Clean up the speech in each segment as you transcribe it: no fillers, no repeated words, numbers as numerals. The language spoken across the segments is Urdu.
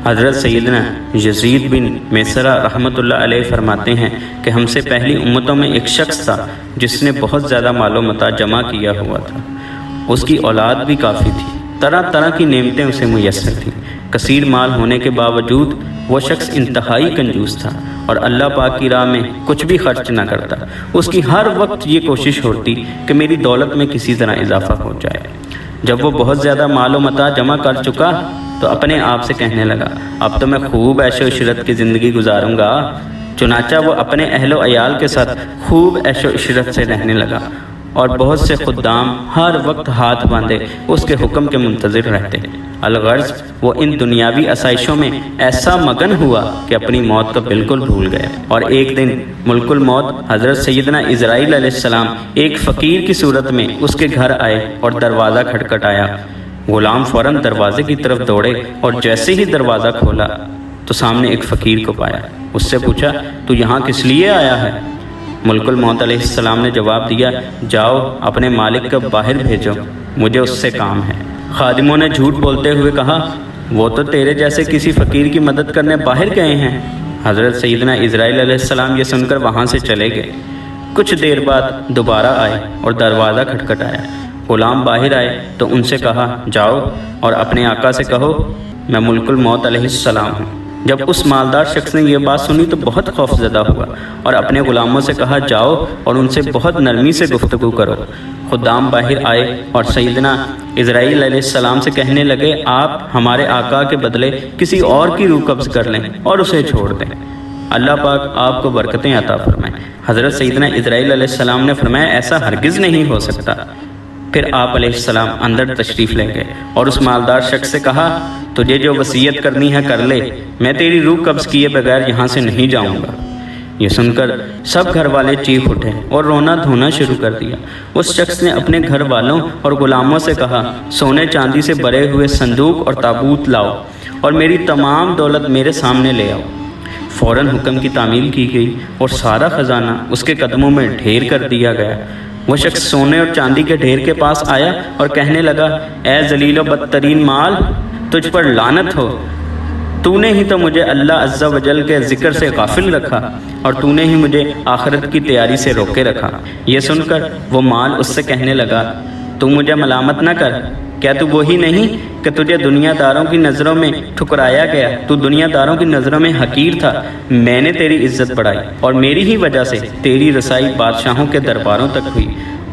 حضرت سیدنا یزید بن میسرہ رحمۃ اللہ علیہ فرماتے ہیں کہ ہم سے پہلی امتوں میں ایک شخص تھا جس نے بہت زیادہ مال و متاع جمع کیا ہوا تھا۔ اس کی اولاد بھی کافی تھی، طرح طرح کی نعمتیں اسے میسر تھیں۔ کثیر مال ہونے کے باوجود وہ شخص انتہائی کنجوس تھا اور اللہ پاک کی راہ میں کچھ بھی خرچ نہ کرتا۔ اس کی ہر وقت یہ کوشش ہوتی کہ میری دولت میں کسی طرح اضافہ ہو جائے۔ جب وہ بہت زیادہ مال و متاع جمع کر چکا تو اپنے آپ سے کہنے لگا، اب تو میں خوب عیش و عشرت کی زندگی گزاروں گا۔ چنانچہ وہ اپنے اہل و عیال کے ساتھ خوب عیش و عشرت سے رہنے لگا اور بہت سے خدام ہر وقت ہاتھ باندھے اس کے حکم کے منتظر رہتے۔ الغرض وہ ان دنیاوی آسائشوں میں ایسا مگن ہوا کہ اپنی موت کو بالکل بھول گیا۔ اور ایک دن ملک الموت حضرت سیدنا عزرائیل علیہ السلام ایک فقیر کی صورت میں اس کے گھر آئے اور دروازہ کھٹکھٹایا۔ غلام فوراً دروازے کی طرف دوڑے اور جیسے ہی دروازہ کھولا تو سامنے ایک فقیر کو پایا۔ اس سے پوچھا، تو یہاں کس لیے آیا ہے؟ ملک الموت علیہ السلام نے جواب دیا، جاؤ اپنے مالک کو باہر بھیجو، مجھے اس سے کام ہے۔ خادموں نے جھوٹ بولتے ہوئے کہا، وہ تو تیرے جیسے کسی فقیر کی مدد کرنے باہر گئے ہیں۔ حضرت سیدنا عزرائیل علیہ السلام یہ سن کر وہاں سے چلے گئے۔ کچھ دیر بعد دوبارہ آئے اور دروازہ کھٹکھٹایا۔ غلام باہر آئے تو ان سے کہا، جاؤ اور اپنے آقا سے کہو میں ملک الموت علیہ السلام ہوں۔ جب اس مالدار شخص نے یہ بات سنی تو بہت خوف زدہ ہوا اور اپنے غلاموں سے کہا، جاؤ اور ان سے بہت نرمی سے گفتگو کرو۔ خدام باہر آئے اور سیدنا عزرائیل علیہ السلام سے کہنے لگے، آپ ہمارے آقا کے بدلے کسی اور کی روح قبض کر لیں اور اسے چھوڑ دیں، اللہ پاک آپ کو برکتیں عطا فرمائیں۔ حضرت سیدنا عزرائیل علیہ السلام نے فرمایا، ایسا ہرگز نہیں ہو سکتا۔ پھر آپ علیہ السلام اندر تشریف لے گئے اور اس مالدار شخص سے کہا، تجھے جو وصیت کرنی ہے کر لے، میں تیری روح قبض کیے بغیر یہاں سے نہیں جاؤں گا۔ یہ سن کر سب گھر والے چیخ اٹھے اور رونا دھونا شروع کر دیا۔ اس شخص نے اپنے گھر والوں اور غلاموں سے کہا، سونے چاندی سے بھرے ہوئے صندوق اور تابوت لاؤ اور میری تمام دولت میرے سامنے لے آؤ۔ فوراً حکم کی تعمیل کی گئی اور سارا خزانہ اس کے قدموں میں ڈھیر کر دیا گیا۔ وہ شخص سونے اور چاندی کے ڈھیر کے پاس آیا اور کہنے لگا، اے ذلیل و بدترین مال، تجھ پر لعنت ہو، تو نے ہی تو مجھے اللہ عز و جل کے ذکر سے غافل رکھا اور تو نے ہی مجھے آخرت کی تیاری سے روکے رکھا۔ یہ سن کر وہ مال اس سے کہنے لگا، تو مجھے ملامت نہ کر، کیا تو وہی نہیں کہ تجھے دنیا داروں کی نظروں میں ٹھکرایا گیا؟ تو دنیا داروں کی نظروں میں حقیر تھا، میں نے تیری عزت بڑھائی اور میری ہی وجہ سے تیری رسائی بادشاہوں کے درباروں تک ہوئی،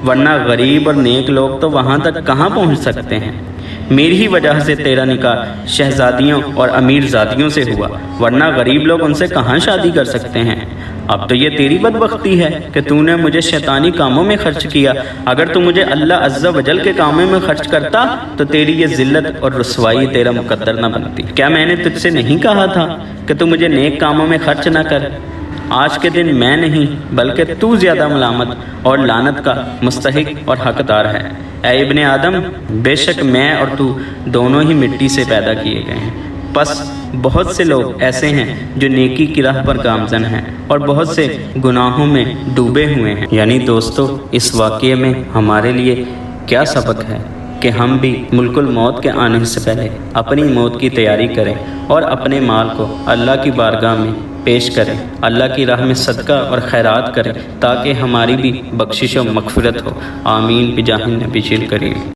ورنہ غریب اور نیک لوگ تو وہاں تک کہاں پہنچ سکتے ہیں؟ میری ہی وجہ سے تیرا نکاح شہزادیوں اور امیر زادیوں سے ہوا، ورنہ غریب لوگ ان سے کہاں شادی کر سکتے ہیں؟ اب تو یہ تیری بدبختی ہے کہ تو نے مجھے شیطانی کاموں میں خرچ کیا۔ اگر تو مجھے اللہ عز و جل کے کاموں میں خرچ کرتا تو تیری یہ ذلت اور رسوائی تیرا مقدر نہ بنتی۔ کیا میں نے تجھ سے نہیں کہا تھا کہ تو مجھے نیک کاموں میں خرچ نہ کر؟ آج کے دن میں نہیں بلکہ تو زیادہ ملامت اور لعنت کا مستحق اور حقدار ہے۔ اے ابن آدم، بے شک میں اور تو دونوں ہی مٹی سے پیدا کیے گئے ہیں، پس بہت سے لوگ ایسے ہیں جو نیکی کی راہ پر گامزن ہیں اور بہت سے گناہوں میں ڈوبے ہوئے ہیں۔ یعنی دوستو، اس واقعے میں ہمارے لیے کیا سبق ہے کہ ہم بھی ملک الموت کے آنے سے پہلے اپنی موت کی تیاری کریں اور اپنے مال کو اللہ کی بارگاہ میں پیش کریں، اللہ کی راہ میں صدقہ اور خیرات کریں تاکہ ہماری بھی بخشش و مغفرت ہو۔ آمین بجاہ النبی الکریم۔